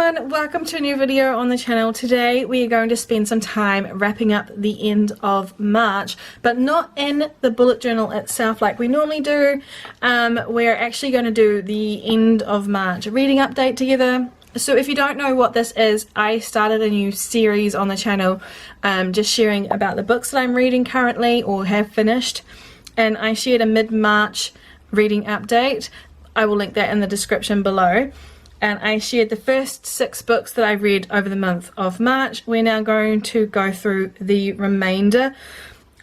everyone, welcome to a new video on the channel. Today we are going to spend some time wrapping up the end of March, but not in the bullet journal itself like we normally do. We're actually going to do the end of March reading update together. So if you don't know what this is, I started a new series on the channel just sharing about the books that I'm reading currently or have finished, and I shared a mid-March reading update. I will link that in the description below. And I shared the first 6 books that I read over the month of March. We're now going to go through the remainder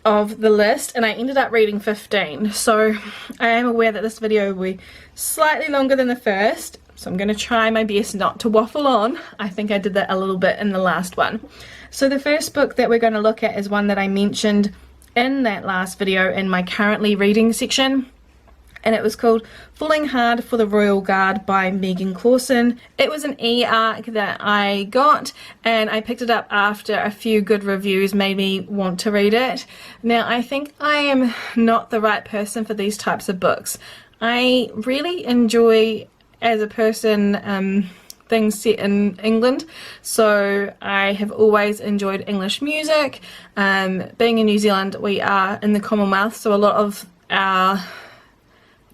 of the list, and I ended up reading 15. So I am aware that this video will be slightly longer than the first, so I'm going to try my best not to waffle on. I think I did that a little bit in the last one. So the first book that we're going to look at is one that I mentioned in that last video in my currently reading section. And it was called Falling Hard for the Royal Guard by 𝓤𝓮. It was an e-arc that I got, and I picked it up after a few good reviews made me want to read it. Now, I think I am not the right person for these types of books. I really enjoy, as a person, things set in England, so I have always enjoyed English music. Being in New Zealand, we are in the Commonwealth, so a lot of our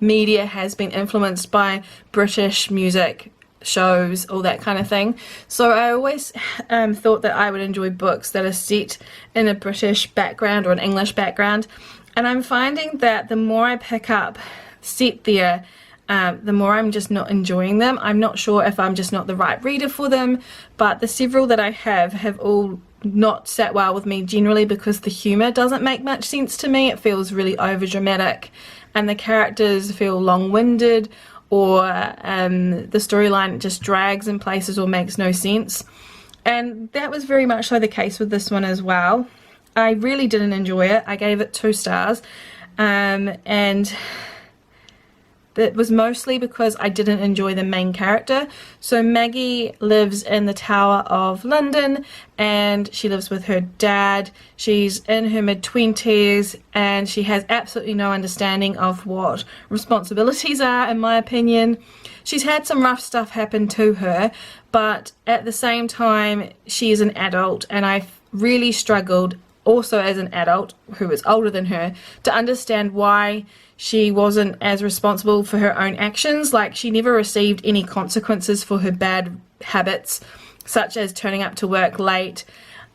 media has been influenced by British music, shows, all that kind of thing. So I always thought that I would enjoy books that are set in a British background or an English background, and I'm finding that the more I pick up set there, the more I'm just not enjoying them. I'm not sure if I'm just not the right reader for them, but the several that I have all not sat well with me, generally because the humour doesn't make much sense to me. It feels really over dramatic, and the characters feel long-winded, or the storyline just drags in places or makes no sense. And that was very much so the case with this one as well. I really didn't enjoy it. I gave it 2 stars, and it was mostly because I didn't enjoy the main character. So Maggie lives in the Tower of London, and she lives with her dad. She's in her mid-20s, and she has absolutely no understanding of what responsibilities are, in my opinion. She's had some rough stuff happen to her, but at the same time, she is an adult, and I really struggled, also as an adult who was older than her, to understand why she wasn't as responsible for her own actions. Like, she never received any consequences for her bad habits, such as turning up to work late,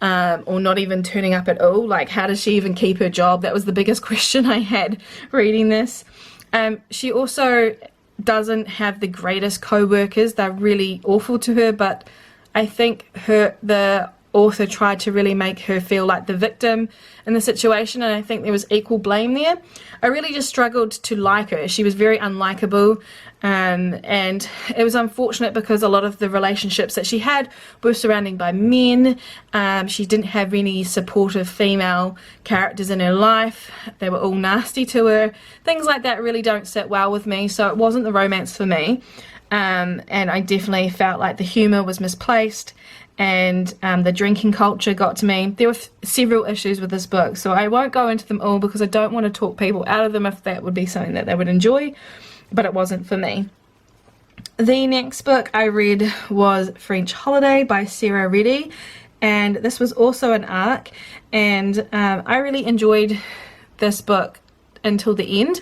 or not even turning up at all. Like, how does she even keep her job? That was the biggest question I had reading this. She also doesn't have the greatest co-workers. They're really awful to her, but I think the author tried to really make her feel like the victim in the situation, and I think there was equal blame there. I really just struggled to like her. She was very unlikable, and it was unfortunate because a lot of the relationships that she had were surrounded by men. She didn't have any supportive female characters in her life. They were all nasty to her. Things like that really don't sit well with me, so it wasn't the romance for me. And I definitely felt like the humour was misplaced, and the drinking culture got to me. There were several issues with this book, so I won't go into them all because I don't want to talk people out of them if that would be something that they would enjoy, but it wasn't for me. The next book I read was French Holiday by Sarah Reddy, and this was also an arc, and I really enjoyed this book until the end.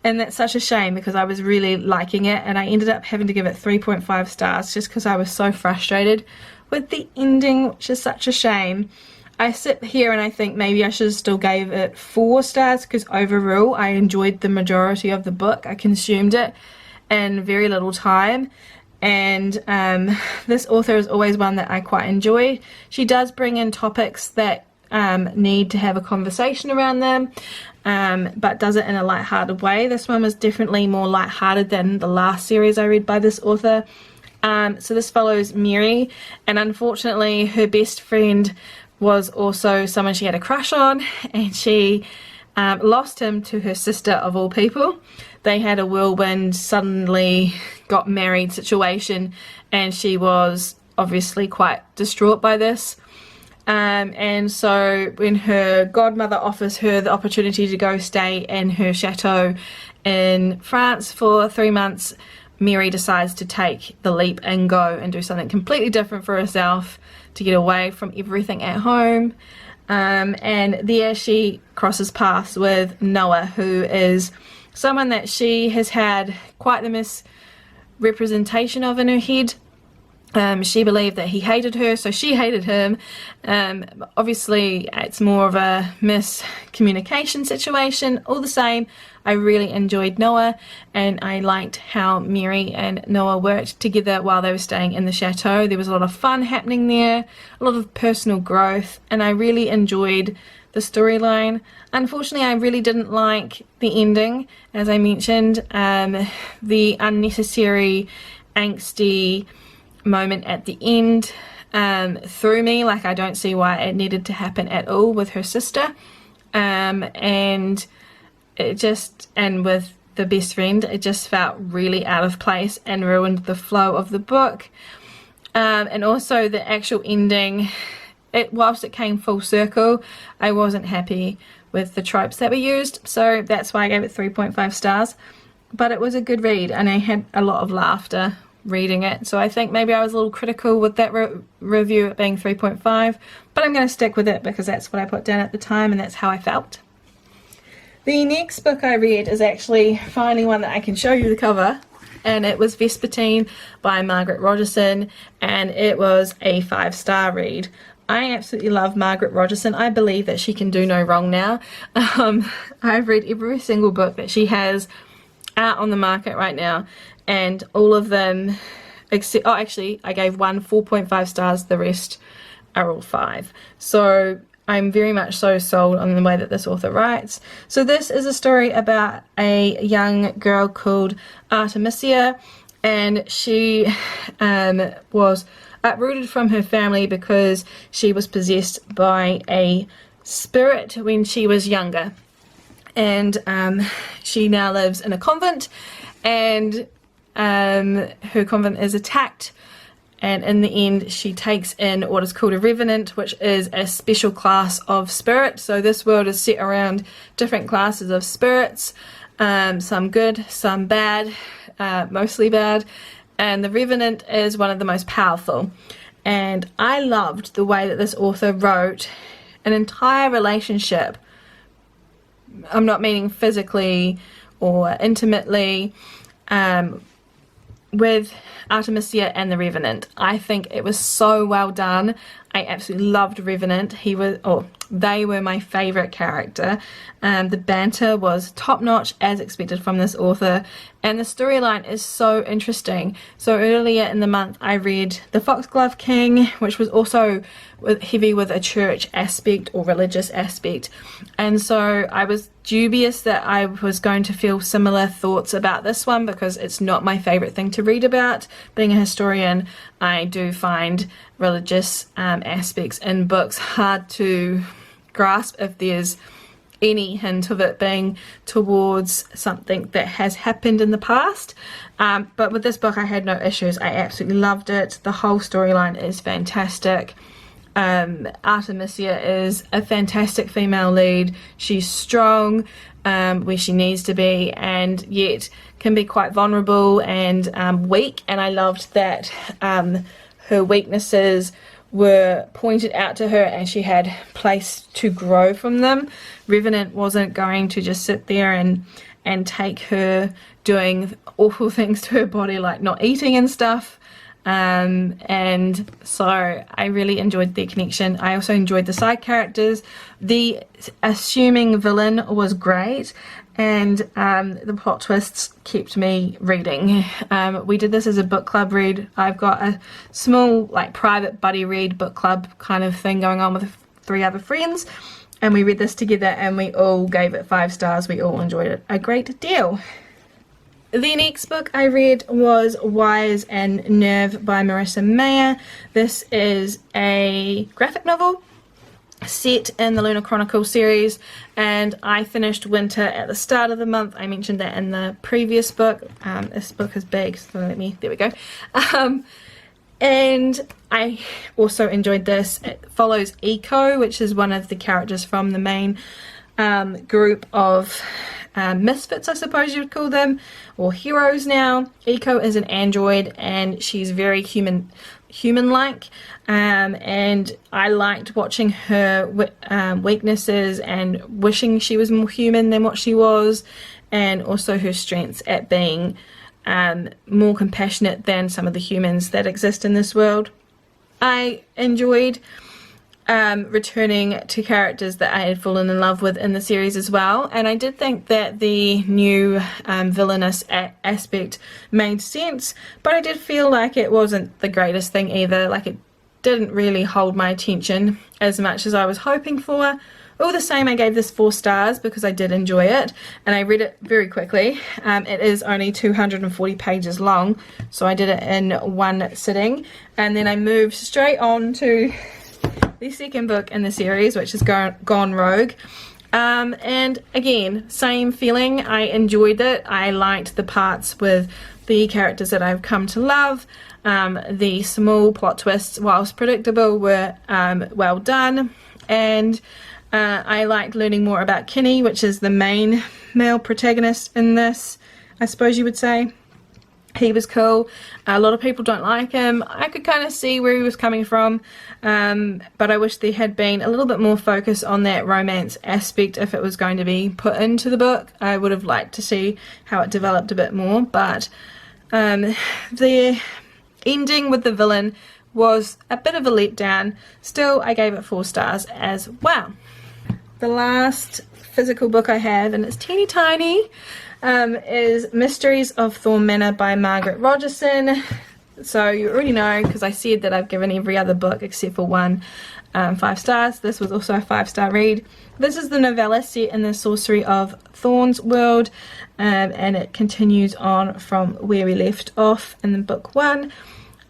And that's such a shame because I was really liking it, and I ended up having to give it 3.5 stars just because I was so frustrated with the ending, which is such a shame. I sit here and I think maybe I should have still gave it 4 stars because overall I enjoyed the majority of the book. I consumed it in very little time, and this author is always one that I quite enjoy. She does bring in topics that need to have a conversation around them, but does it in a light-hearted way. This one was definitely more light-hearted than the last series I read by this author. So this follows Mary, and unfortunately her best friend was also someone she had a crush on, and she lost him to her sister of all people. They had a whirlwind, suddenly got married situation, and she was obviously quite distraught by this. And so when her godmother offers her the opportunity to go stay in her chateau in France for 3 months Mary decides to take the leap and go and do something completely different for herself to get away from everything at home. And there she crosses paths with Noah, who is someone that she has had quite the misrepresentation of in her head. She believed that he hated her, so she hated him. Obviously, it's more of a miscommunication situation. All the same, I really enjoyed Noah, and I liked how Mary and Noah worked together while they were staying in the chateau. There was a lot of fun happening there, a lot of personal growth, and I really enjoyed the storyline. Unfortunately, I really didn't like the ending, as I mentioned. The unnecessary, angsty moment at the end threw me. Like, I don't see why it needed to happen at all with her sister, and with the best friend, it just felt really out of place and ruined the flow of the book. And also the actual ending, whilst it came full circle, I wasn't happy with the tropes that were used, so that's why I gave it 3.5 stars. But it was a good read, and I had a lot of laughter reading it, so I think maybe I was a little critical with that review, it being 3.5, but I'm going to stick with it because that's what I put down at the time and that's how I felt. The next book I read is actually finally one that I can show you the cover, and it was Vespertine by 𝓦𝓱𝓮𝓻, and it was a 5-star read. I absolutely love 𝓦𝓱𝓮𝓻. I believe that she can do no wrong now. I've read every single book that she has out on the market right now, and all of them except, oh, actually I gave one 4.5 stars, the rest are all 5. So I'm very much so sold on the way that this author writes. So this is a story about a young girl called 𝓤𝓤𝓻𝓮, and she was uprooted from her family because she was possessed by a spirit when she was younger. And she now lives in a convent, and her convent is attacked, and in the end she takes in what is called a revenant, which is a special class of spirit. So this world is set around different classes of spirits, some good, some bad, mostly bad, and the revenant is one of the most powerful. And I loved the way that this author wrote an entire relationship. I'm not meaning physically or intimately, with 𝓤𝓤𝓻𝓮 and the Revenant. I think it was so well done. I absolutely loved Revenant. They were my favourite character. The banter was top notch as expected from this author, and the storyline is so interesting. So earlier in the month I read The Foxglove King, which was also heavy with a church aspect or religious aspect, and so I was dubious that I was going to feel similar thoughts about this one because it's not my favourite thing to read about. Being a historian, I do find religious aspects in books hard to grasp if there's any hint of it being towards something that has happened in the past. But with this book I had no issues. I absolutely loved it. The whole storyline is fantastic. 𝓤𝓤𝓻𝓮 is a fantastic female lead. She's strong where she needs to be, and yet can be quite vulnerable and weak, and I loved that her weaknesses were pointed out to her and she had place to grow from them. Revenant wasn't going to just sit there and take her doing awful things to her body, like not eating and stuff. And so I really enjoyed their connection. I also enjoyed the side characters. The assuming villain was great, and the plot twists kept me reading. We did this as a book club read. I've got a small like private buddy read book club kind of thing going on with 3 other friends, and we read this together and we all gave it 5 stars. We all enjoyed it a great deal. The next book I read was Wise and Nerve by Marissa Meyer. This is a graphic novel set in the Lunar Chronicle series, and I finished Winter at the start of the month. I mentioned that in the previous book. This book is big, so there we go. And I also enjoyed this. It follows Eco, which is one of the characters from the main group of misfits, I suppose you would call them, or heroes now. Eiko is an android, and she's very human-like, and I liked watching her weaknesses and wishing she was more human than what she was, and also her strengths at being more compassionate than some of the humans that exist in this world. I enjoyed returning to characters that I had fallen in love with in the series as well, and I did think that the new villainous aspect made sense, but I did feel like it wasn't the greatest thing either. Like, it didn't really hold my attention as much as I was hoping for. All the same, I gave this 4 stars because I did enjoy it, and I read it very quickly. It is only 240 pages long, so I did it in one sitting, and then I moved straight on to the second book in the series, which is Gone Rogue. And again, same feeling. I enjoyed it. I liked the parts with the characters that I've come to love. The small plot twists, whilst predictable, were well done, and I liked learning more about Kenny, which is the main male protagonist in this, I suppose you would say. He was cool. A lot of people don't like him. I could kind of see where he was coming from, but I wish there had been a little bit more focus on that romance aspect if it was going to be put into the book. I would have liked to see how it developed a bit more, but the ending with the villain was a bit of a letdown. Still, I gave it 4 stars as well. The last physical book I have, and it's teeny tiny, is Mysteries of Thorn Manor by Margaret Rogerson. So you already know, because I said that I've given every other book except for one 5 stars. This was also a 5-star read. This is the novella set in the Sorcery of Thorn's world, and it continues on from where we left off in the book 1,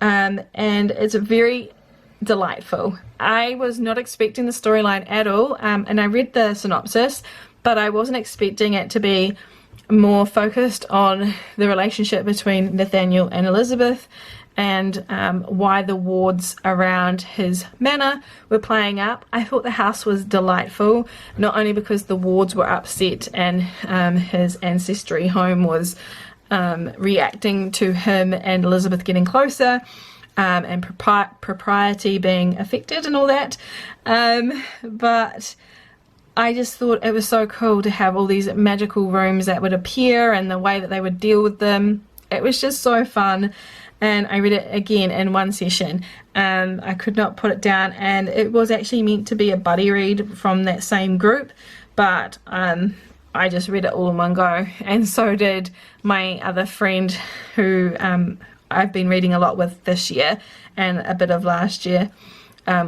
and it's very delightful. I was not expecting the storyline at all, and I read the synopsis, but I wasn't expecting it to be more focused on the relationship between Nathaniel and Elizabeth, and why the wards around his manor were playing up. I thought the house was delightful, not only because the wards were upset and his ancestry home was reacting to him and Elizabeth getting closer, and propriety being affected and all that, but I just thought it was so cool to have all these magical rooms that would appear and the way that they would deal with them. It was just so fun, and I read it again in one session. I could not put it down, and it was actually meant to be a buddy read from that same group, but I just read it all in one go, and so did my other friend who I've been reading a lot with this year and a bit of last year.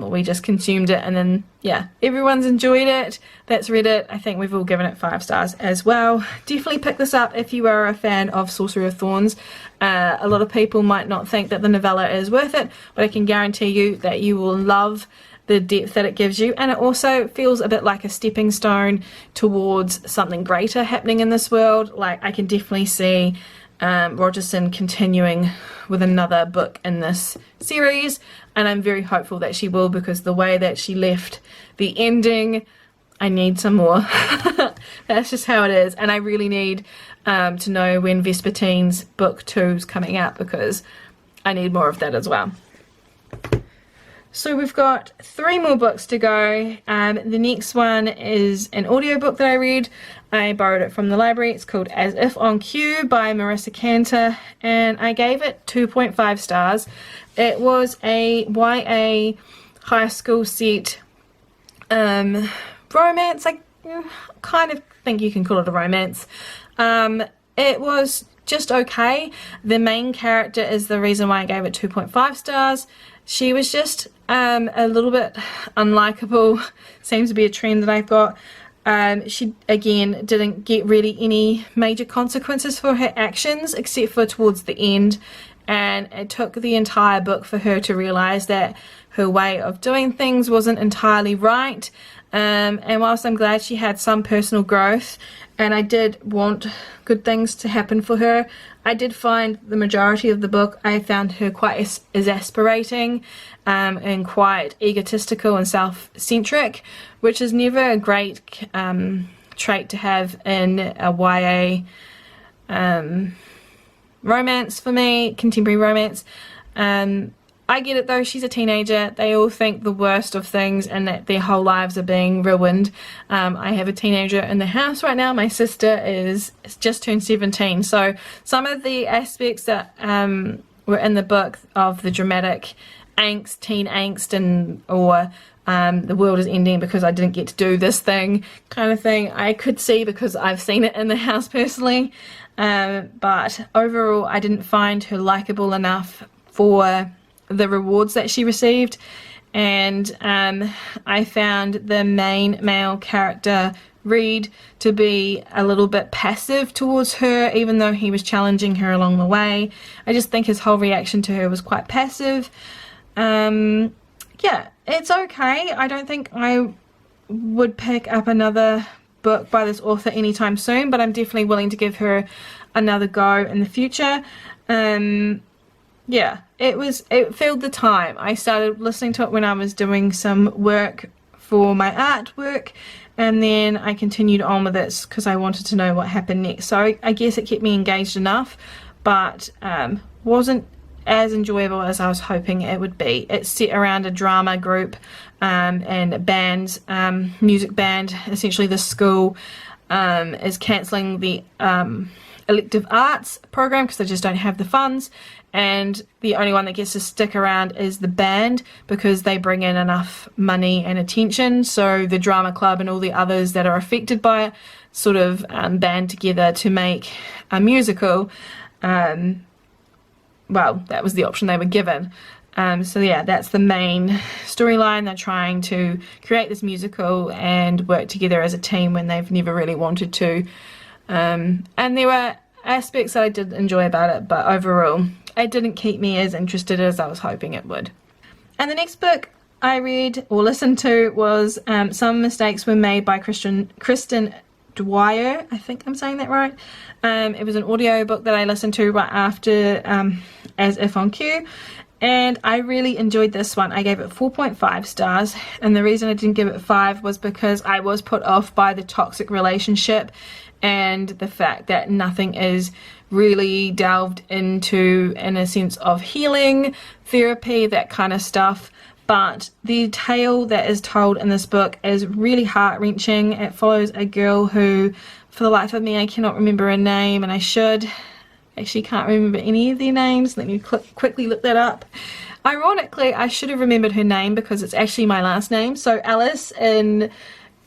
We just consumed it, and then yeah, everyone's enjoyed it that's read it. I think we've all given it 5 stars as well. Definitely pick this up if you are a fan of Sorcery of Thorns. A lot of people might not think that the novella is worth it, but I can guarantee you that you will love the depth that it gives you, and it also feels a bit like a stepping stone towards something greater happening in this world. Like, I can definitely see Rogerson continuing with another book in this series, and I'm very hopeful that she will, because the way that she left the ending, I need some more. That's just how it is, and I really need to know when Vespertine's book 2 is coming out, because I need more of that as well. So we've got 3 more books to go. The next one is an audiobook that I read. I borrowed it from the library. It's called As If on Cue by 𝓦𝓱𝓮𝓻, and I gave it 2.5 stars. It was a YA high school set romance. I kind of think you can call it a romance. It was just okay. The main character is the reason why I gave it 2.5 stars. She was just a little bit unlikable. Seems to be a trend that I've got. She, again, didn't get really any major consequences for her actions, except for towards the end. And it took the entire book for her to realise that her way of doing things wasn't entirely right. And whilst I'm glad she had some personal growth, and I did want good things to happen for her, I did find the majority of the book, I found her quite exasperating and quite egotistical and self-centric, which is never a great trait to have in a YA romance for me, contemporary romance. I get it though, she's a teenager. They all think the worst of things and that their whole lives are being ruined. I have a teenager in the house right now. My sister is just turned 17. So some of the aspects that were in the book of the dramatic angst, teen angst, and or the world is ending because I didn't get to do this thing kind of thing, I could see because I've seen it in the house personally. But overall, I didn't find her likable enough for the rewards that she received, and I found the main male character Reed to be a little bit passive towards her, even though he was challenging her along the way. I just think his whole reaction to her was quite passive. Yeah, it's okay. I don't think I would pick up another book by this author anytime soon, but I'm definitely willing to give her another go in the future. Yeah, it filled the time. I started listening to it when I was doing some work for my artwork, and then I continued on with it because I wanted to know what happened next. So I guess it kept me engaged enough, but wasn't as enjoyable as I was hoping it would be. It's set around a drama group and bands, music band. Essentially the school is cancelling the elective arts program because they just don't have the funds, and the only one that gets to stick around is the band because they bring in enough money and attention. So the drama club and all the others that are affected by it sort of band together to make a musical. Well, that was the option they were given. So yeah, that's the main storyline. They're trying to create this musical and work together as a team when they've never really wanted to. And there were aspects that I did enjoy about it, but overall it didn't keep me as interested as I was hoping it would. And the next book I read or listened to was Some Mistakes Were Made by Kristen Dwyer. I think I'm saying that right. It was an audio book that I listened to right after As If on Cue, and I really enjoyed this one. I gave it 4.5 stars, and the reason I didn't give it 5 was because I was put off by the toxic relationship and the fact that nothing is really delved into in a sense of healing, therapy, that kind of stuff. But the tale that is told in this book is really heart-wrenching. It follows a girl who, for the life of me, I cannot remember her name, and I should. Actually can't remember any of their names. Let me quickly look that up. Ironically, I should have remembered her name because it's actually my last name. So Alice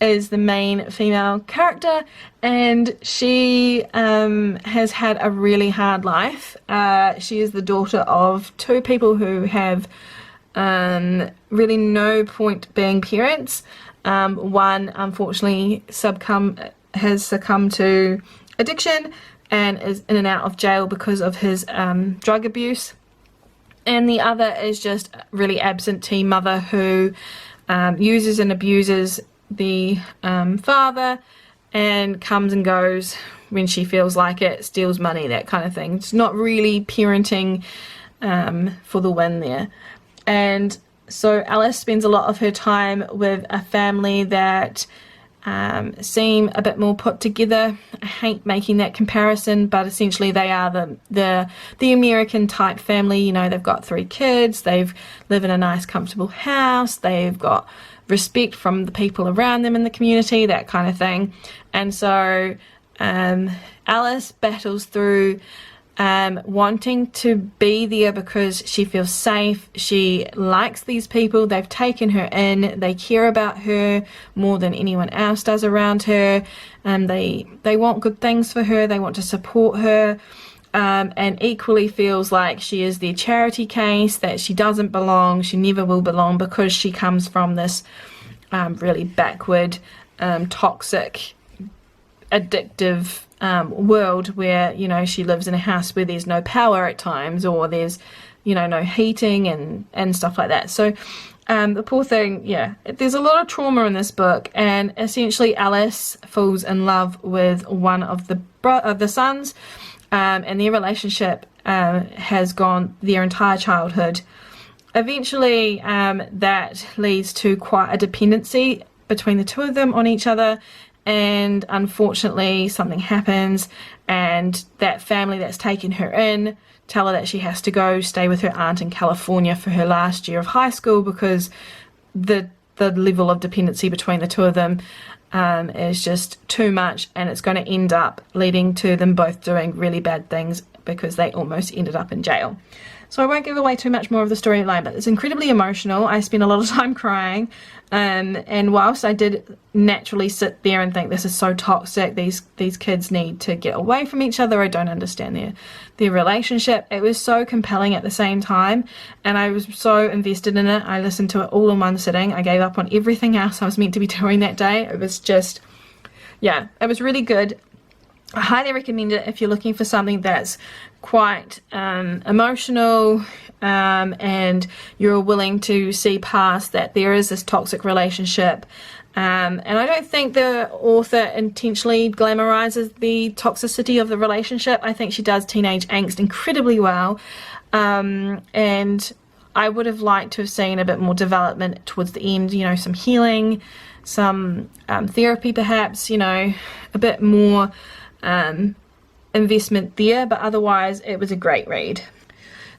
is the main female character, and she has had a really hard life. She is the daughter of two people who have really no point being parents. One unfortunately has succumbed to addiction and is in and out of jail because of his drug abuse, and the other is just a really absentee mother who uses and abuses the father and comes and goes when she feels like it, steals money, that kind of thing. It's not really parenting for the win there. And so Alice spends a lot of her time with a family that seem a bit more put together. I hate making that comparison, but essentially they are the American type family. You know, they've got 3 kids, they've live in a nice comfortable house, they've got respect from the people around them in the community, that kind of thing. And so Alice battles through wanting to be there because she feels safe. She likes these people, they've taken her in, they care about her more than anyone else does around her, and they want good things for her, they want to support her, and equally feels like she is their charity case, that she doesn't belong, she never will belong, because she comes from this really backward, toxic, addictive world where, you know, she lives in a house where there's no power at times, or there's, you know, no heating and stuff like that. So the poor thing, yeah, there's a lot of trauma in this book, and essentially Alice falls in love with one of the sons, and their relationship has gone their entire childhood. Eventually that leads to quite a dependency between the two of them on each other, and unfortunately something happens, and that family that's taken her in tell her that she has to go stay with her aunt in California for her last year of high school because the level of dependency between the two of them is just too much, and it's going to end up leading to them both doing really bad things because they almost ended up in jail. So I won't give away too much more of the storyline, but it's incredibly emotional. I spent a lot of time crying, and whilst I did naturally sit there and think this is so toxic, these kids need to get away from each other, I don't understand their relationship, it was so compelling at the same time, and I was so invested in it. I listened to it all in one sitting. I gave up on everything else I was meant to be doing that day. It was just, yeah, it was really good. I highly recommend it if you're looking for something that's quite emotional, and you're willing to see past that there is this toxic relationship. And I don't think the author intentionally glamorizes the toxicity of the relationship. I think she does teenage angst incredibly well, and I would have liked to have seen a bit more development towards the end, you know, some healing, some therapy perhaps, you know, a bit more investment there, but otherwise it was a great read.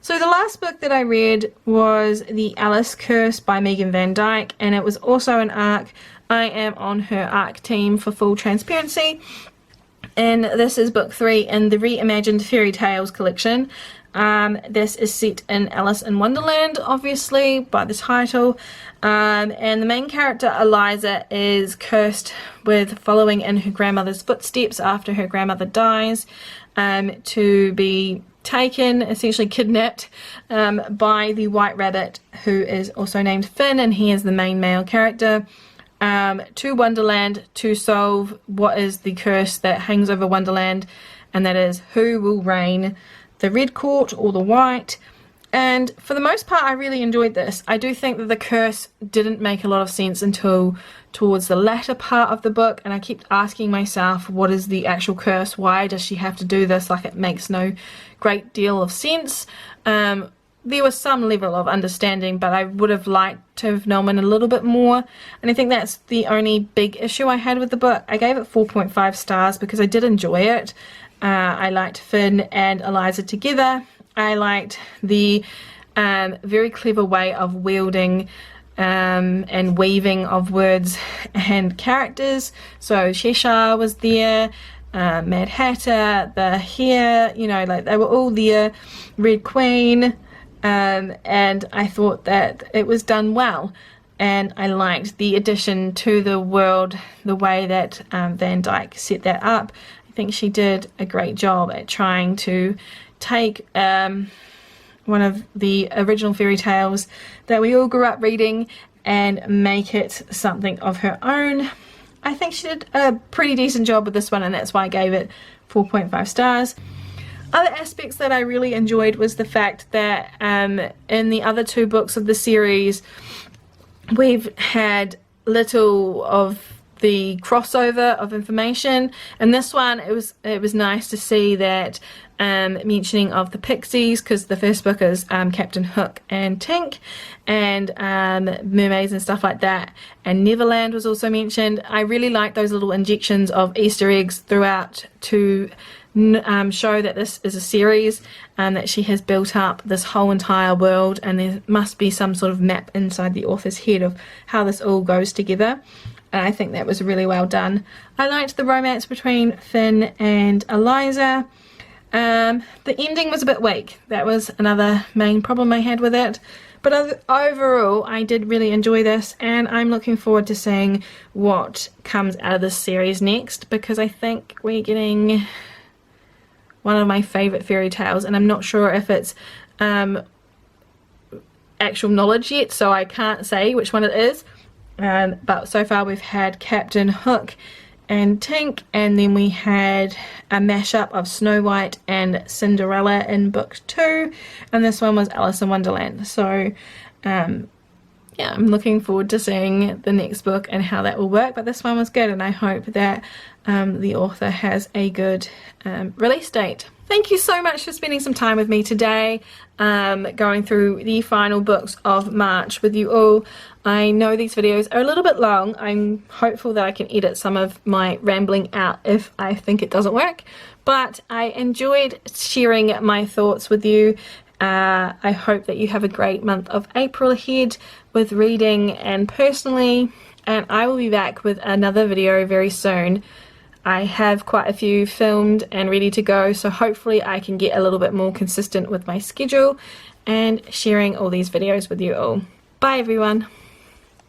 So the last book that I read was The Alice Curse by Megan Van Dyke, and it was also an ARC. I am on her ARC team for full transparency, and this is book 3 in the Reimagined Fairy Tales collection. This is set in Alice in Wonderland, obviously, by the title, and the main character, Eliza, is cursed with following in her grandmother's footsteps after her grandmother dies, to be taken, essentially kidnapped, by the White Rabbit, who is also named Finn, and he is the main male character, to Wonderland to solve what is the curse that hangs over Wonderland, and that is who will reign, the Red Court or the White. And for the most part I really enjoyed this. I do think that the curse didn't make a lot of sense until towards the latter part of the book, and I kept asking myself, what is the actual curse? Why does she have to do this? Like, it makes no great deal of sense. There was some level of understanding, but I would have liked to have known a little bit more, and I think that's the only big issue I had with the book. I gave it 4.5 stars because I did enjoy it. I liked Finn and Eliza together. I liked the very clever way of wielding and weaving of words and characters. So Cheshire was there, Mad Hatter, the Hare, you know, like they were all there, Red Queen, and I thought that it was done well. And I liked the addition to the world, the way that Van Dyke set that up. I think she did a great job at trying to take one of the original fairy tales that we all grew up reading and make it something of her own. I think she did a pretty decent job with this one, and that's why I gave it 4.5 stars. Other aspects that I really enjoyed was the fact that in the other 2 books of the series we've had little of the crossover of information. In this one it was nice to see that mentioning of the pixies, because the first book is Captain Hook and Tink, and mermaids and stuff like that, and Neverland was also mentioned. I really like those little injections of Easter eggs throughout to show that this is a series, that she has built up this whole entire world, and there must be some sort of map inside the author's head of how this all goes together. And I think that was really well done. I liked the romance between Finn and Eliza. The ending was a bit weak. That was another main problem I had with it. But overall, I did really enjoy this, and I'm looking forward to seeing what comes out of this series next, because I think we're getting one of my favourite fairy tales, and I'm not sure if it's actual knowledge yet, so I can't say which one it is. But so far we've had Captain Hook and Tink, and then we had a mashup of Snow White and Cinderella in book 2, and this one was Alice in Wonderland. So yeah, I'm looking forward to seeing the next book and how that will work, but this one was good, and I hope that the author has a good release date. Thank you so much for spending some time with me today, going through the final books of March with you all. I know these videos are a little bit long. I'm hopeful that I can edit some of my rambling out if I think it doesn't work, but I enjoyed sharing my thoughts with you. I hope that you have a great month of April ahead with reading and personally, and I will be back with another video very soon. I have quite a few filmed and ready to go, so hopefully I can get a little bit more consistent with my schedule and sharing all these videos with you all. Bye everyone!